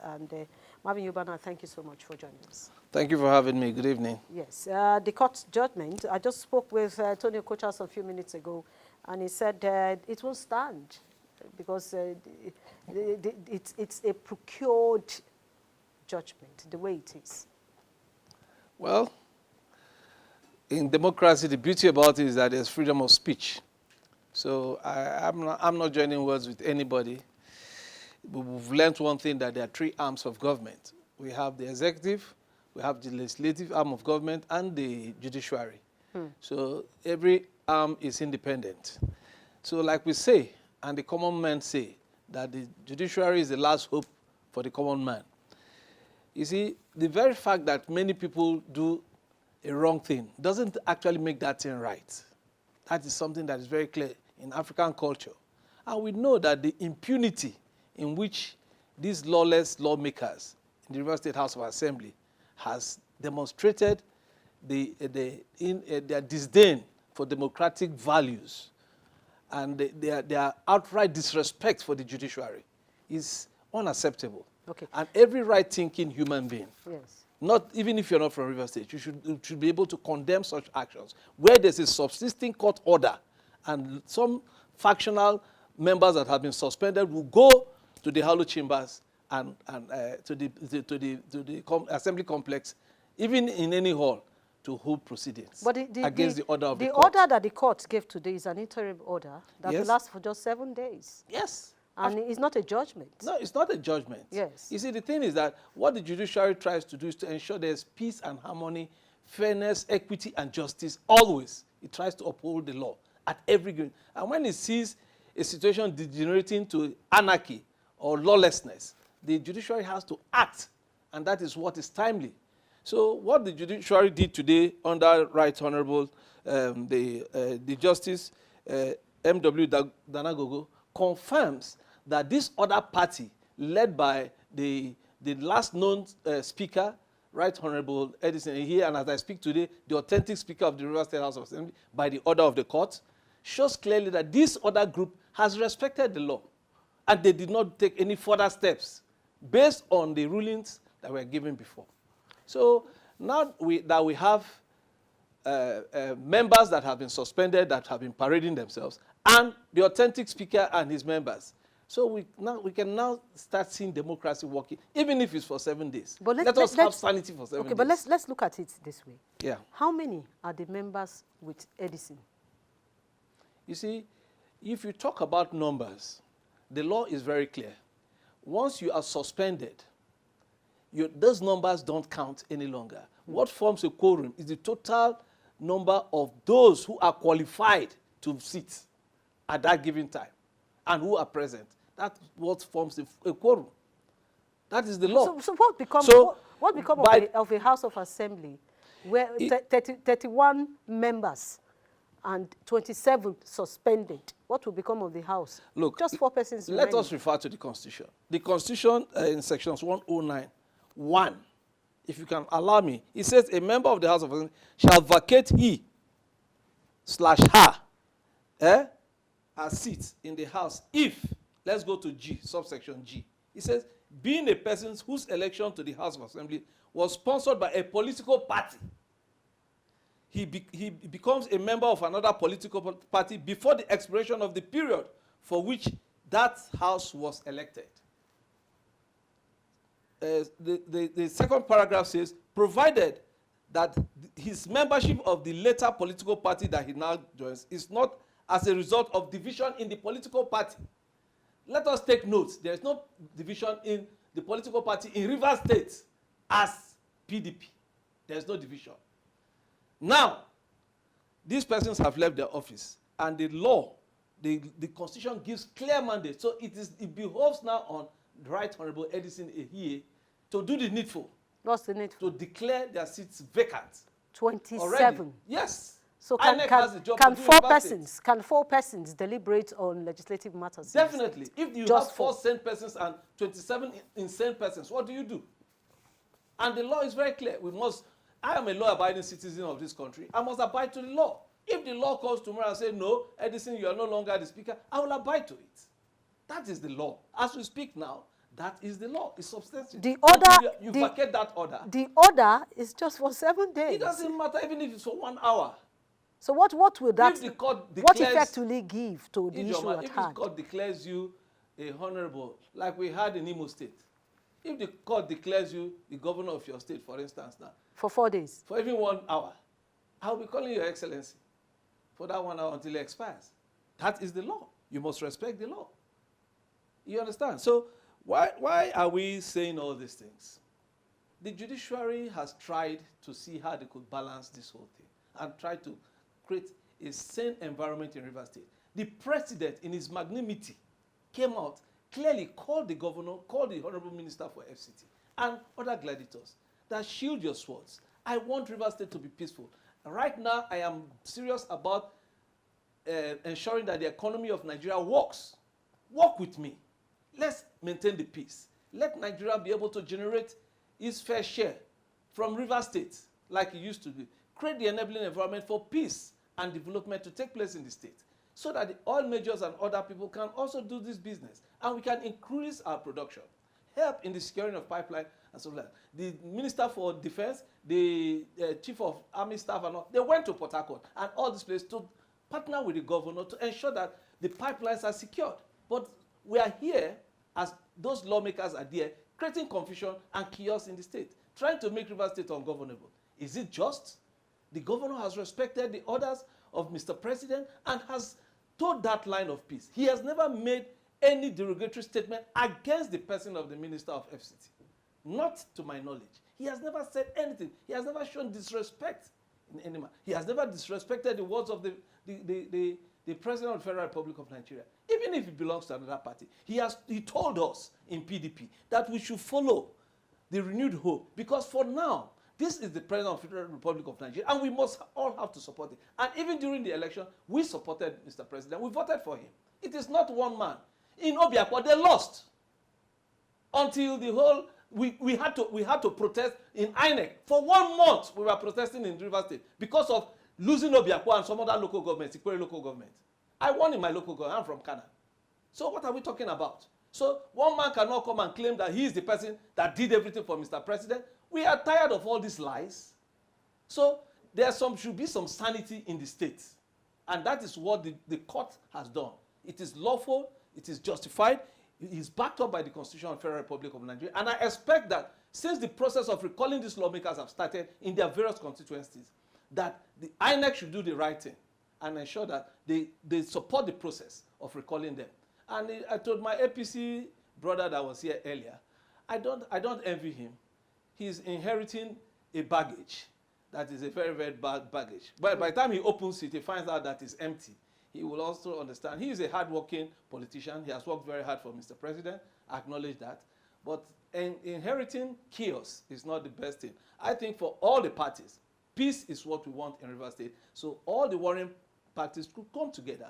And Marvin Yubana, thank you so much for joining us. Thank you for having me. Good evening. Yes, the court judgment, I just spoke with Tony Kochas a few minutes ago, and he said it won't stand because it's a procured judgment, the way it is. Well, in democracy, the beauty about it is that there's freedom of speech. So I'm not joining words with anybody. We've learned one thing, that there are three arms of government. We have the executive, we have the legislative arm of government, and the judiciary. So every arm is independent. So like we say, and the common men say, that the judiciary is the last hope for the common man. You see, the very fact that many people do a wrong thing doesn't actually make that thing right. That is something that is very clear in African culture. And we know that the impunity in which these lawless lawmakers in the River State House of Assembly has demonstrated their disdain for democratic values and their outright disrespect for the judiciary is unacceptable. Okay. And every right-thinking human being, Yes. not even if you're not from River State, you should be able to condemn such actions. Where there's a subsisting court order and some factional members that have been suspended will go to the Hallowed Chambers and to the assembly complex, even in any hall, to hold proceedings against the order of the court. The order that the court gave today is an interim order that will last for just 7 days. Yes. And it's not a judgment. No, it's not a judgment. Yes. You see, the thing is that what the judiciary tries to do is to ensure there's peace and harmony, fairness, equity, and justice always. It tries to uphold the law at every given. And when it sees a situation degenerating to anarchy or lawlessness, the judiciary has to act, and that is what is timely. So what the judiciary did today under Right Honorable the Justice M.W. Danagogo confirms that this other party, led by the last known speaker, Right Honorable Edison here, and as I speak today, the authentic speaker of the River State House of Assembly, by the order of the court, shows clearly that this other group has respected the law, and they did not take any further steps based on the rulings that were given before. So now that we have members that have been suspended, that have been parading themselves, and the authentic speaker and his members, so we can now start seeing democracy working, even if it's for 7 days. But let us have sanity for 7 days. Okay, but let's look at it this way. Yeah. How many are the members with Edison? You see, if you talk about numbers, the law is very clear. Once you are suspended, those numbers don't count any longer. What forms a quorum is the total number of those who are qualified to sit at that given time and who are present. That's what forms a quorum. That is the law. So what becomes of a House of Assembly where 31 members and 27 suspended? What will become of the House? Look, just 4 persons let remaining. us refer to the Constitution. The Constitution in sections 109(1), if you can allow me, it says a member of the House of Assembly shall vacate he/her a seat in the House if, let's go to G, subsection G. It says, being a person whose election to the House of Assembly was sponsored by a political party, he becomes a member of another political party before the expiration of the period for which that House was elected. The second paragraph says, provided that his membership of the later political party that he now joins is not as a result of division in the political party. Let us take note, there is no division in the political party in Rivers State as PDP. There is no division. Now, these persons have left their office, and the law, the Constitution gives clear mandate. So it behoves now on the Right Honorable Edison Ehie to do the needful. What's the needful? To declare their seats vacant. 27. Already. Yes. So can 4 persons deliberate on legislative matters? Definitely. If you have 4 sane persons and 27 insane persons, what do you do? And the law is very clear. I am a law-abiding citizen of this country. I must abide to the law. If the law comes tomorrow and says, no, Edison, you are no longer the speaker, I will abide to it. That is the law. As we speak now, That is the law. It's substantive. The order, You vacate that order. The order is just for 7 days. It doesn't matter even if it's for 1 hour. So what will that, If the court what declares, effect will it give to the issue at if hand? the court declares you a honorable, like we had in Imo State, if the court declares you the governor of your state, for instance, now, For 4 days. for even 1 hour, I'll be calling your excellency for that 1 hour until it expires. That is the law. You must respect the law. You understand? So why are we saying all these things? The judiciary has tried to see how they could balance this whole thing and try to create a sane environment in Rivers State. The president, in his magnanimity, came out, clearly called the governor, called the honorable minister for FCT, and other gladiators that shield your swords. I want Rivers State to be peaceful. Right now, I am serious about ensuring that the economy of Nigeria works. Work with me. Let's maintain the peace. Let Nigeria be able to generate its fair share from Rivers State, like it used to be. Create the enabling environment for peace and development to take place in the state, so that the oil majors and other people can also do this business, and we can increase our production, help in the securing of pipeline and so on. The Minister for Defense, the Chief of Army Staff and all, they went to Port Harcourt and all these places to partner with the governor to ensure that the pipelines are secured. But we are here, as those lawmakers are there, creating confusion and chaos in the state, trying to make Rivers State ungovernable. Is it just? The governor has respected the orders of Mr. President and has told that line of peace. He has never made any derogatory statement against the person of the Minister of FCT. Not to my knowledge. He has never said anything. He has never shown disrespect in any manner. He has never disrespected the words of the President of the Federal Republic of Nigeria, even if he belongs to another party. He told us in PDP that we should follow the renewed hope, because for now, this is the President of the Federal Republic of Nigeria, and we must all have to support it. And even during the election, we supported Mr. President. We voted for him. It is not one man. In Obiakwa, they lost. Until the whole, we had to protest in INEC. For 1 month, we were protesting in Rivers State because of losing Obiakwa and some other local governments, Ikwere local government. I won in my local government. I'm from Kana. So what are we talking about? So one man cannot come and claim that he is the person that did everything for Mr. President. We are tired of all these lies. So there should be some sanity in the state. And that is what the court has done. It is lawful, it is justified, it is backed up by the Constitution of the Federal Republic of Nigeria. And I expect that since the process of recalling these lawmakers have started in their various constituencies, that the INEC should do the right thing and ensure that they support the process of recalling them. And I told my APC brother that was here earlier, I don't envy him. He's inheriting a baggage that is a very, very bad baggage. But by the time he opens it, he finds out that it's empty. He will also understand. He is a hard-working politician. He has worked very hard for Mr. President. I acknowledge that. But inheriting chaos is not the best thing. I think for all the parties, peace is what we want in Rivers State. So all the warring parties could come together.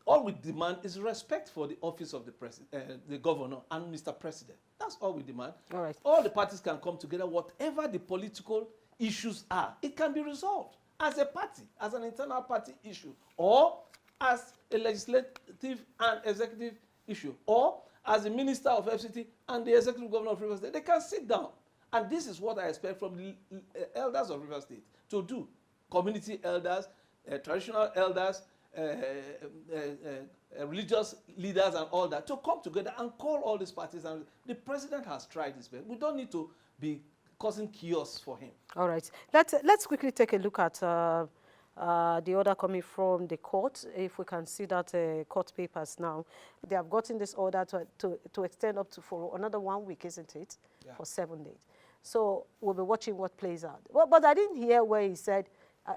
All we demand is respect for the office of the governor and Mr. President. That's all we demand. All right. All the parties can come together. Whatever the political issues are, it can be resolved as a party, as an internal party issue, or as a legislative and executive issue, or as a minister of FCT and the executive governor of Rivers State. They can sit down. And this is what I expect from the elders of Rivers State to do. Community elders, traditional elders, religious leaders and all that, to come together and call all these parties. And the president has tried this best. We don't need to be causing chaos for him. All right. Let's quickly take a look at the order coming from the court. If we can see that court papers now, they have gotten this order to extend up to for another 1 week, isn't it? Yeah. For 7 days. So we'll be watching what plays out. Well, but I didn't hear where he said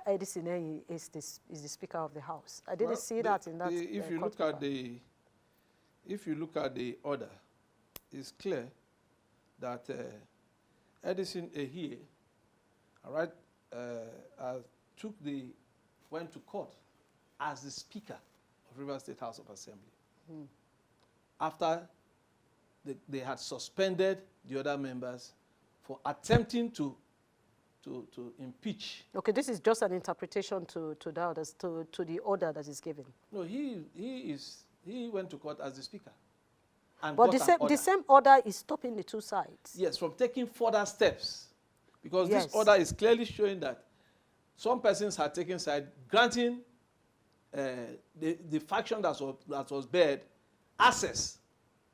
Edison is the Speaker of the House. I didn't see that in that. If you look at the order, it's clear that Edison Ehie, all right, went to court as the Speaker of Rivers State House of Assembly after they had suspended the other members for attempting to impeach. Okay, this is just an interpretation to the order that is given. No, he went to court as the Speaker. and But got an order. the same order is stopping the two sides. Yes, from taking further steps. Because Yes. this order is clearly showing that some persons had taken side, granting the faction that was barred access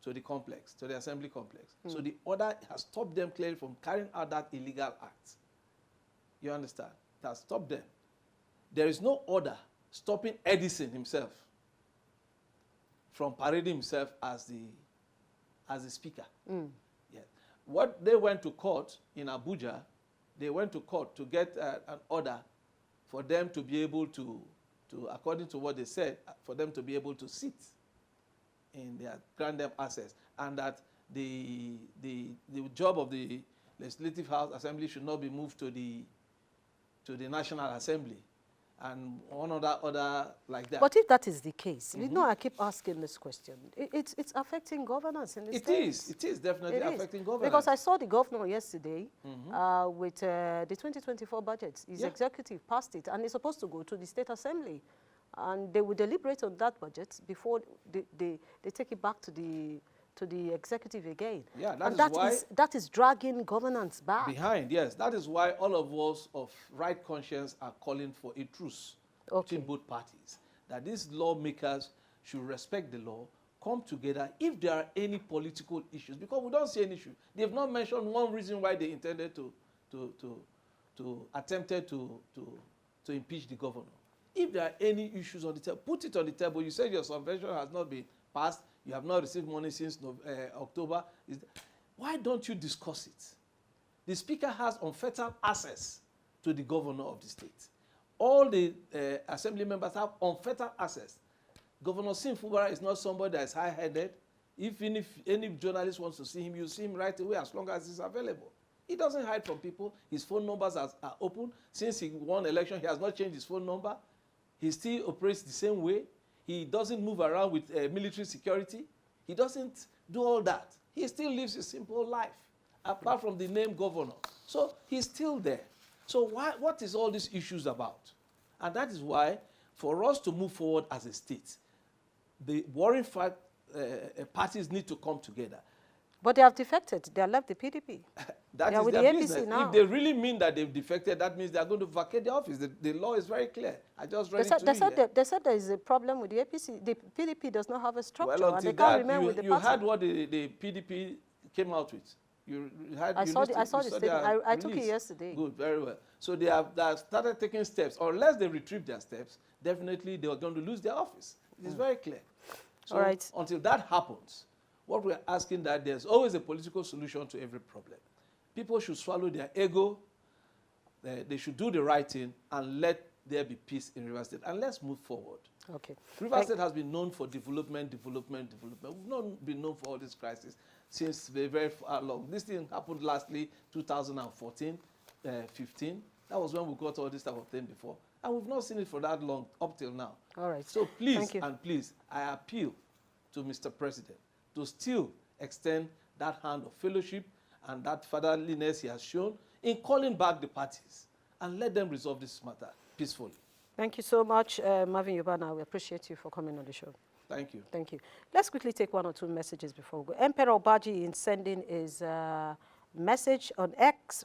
to the complex, to the assembly complex. So the order has stopped them clearly from carrying out that illegal act. You understand? It has stopped them. There is no order stopping Edison himself from parading himself as the speaker. Yes. What they went to court in Abuja, they went to court to get an order for them to be able to, according to what they said, for them to be able to sit in their grant them access, and that the job of the Legislative House Assembly should not be moved to the National Assembly, and one other like that. But if that is the case, you know, I keep asking this question. It's affecting governance in the state. It is definitely affecting governance. Because I saw the governor yesterday with the 2024 budget. His executive passed it, and it's supposed to go to the State Assembly. And they will deliberate on that budget before they take it back to the executive again. Yeah, that is dragging governance back. Behind, yes. That is why all of us of right conscience are calling for a truce between both parties. That these lawmakers should respect the law, come together if there are any political issues, because we don't see any issue. They have not mentioned one reason why they intended to attempted to impeach the governor. If there are any issues on the table, put it on the table. You said your subvention has not been passed. You have not received money since October. Why don't you discuss it? The speaker has unfettered access to the governor of the state. All the assembly members have unfettered access. Governor Wike-Fubara is not somebody that is high-headed. If any journalist wants to see him, you see him right away as long as he's available. He doesn't hide from people. His phone numbers are open. Since he won election, he has not changed his phone number. He still operates the same way. He doesn't move around with military security. He doesn't do all that. He still lives a simple life, apart from the name governor. So he's still there. So what is all these issues about? And that is why, for us to move forward as a state, the warring parties need to come together. But they have defected. They have left the PDP. That is their business. If they really mean that they've defected, that means they are going to vacate the office. The law is very clear. I just read it to you. They said there is a problem with the APC. The PDP does not have a structure, well, and they can't remain with the party. You heard what the PDP came out with. I saw the statement. I took it yesterday. Good, very well. So they have started taking steps. Unless they retrieve their steps, definitely they are going to lose their office. It is very clear. So all right. Until that happens, what we're asking that there's always a political solution to every problem. People should swallow their ego. They should do the right thing and let there be peace in Rivers State. And let's move forward. Okay. Rivers State has been known for development. We've not been known for all this crisis since very far long. This thing happened lastly 2014, 15. That was when we got all this type of thing before. And we've not seen it for that long up till now. All right. So please and please, I appeal to Mr. President to still extend that hand of fellowship and that fatherliness he has shown in calling back the parties and let them resolve this matter peacefully. Thank you so much, Marvin Yubana. We appreciate you for coming on the show. Thank you. Thank you. Let's quickly take one or two messages before we go. Emperor Obaji is sending his message on X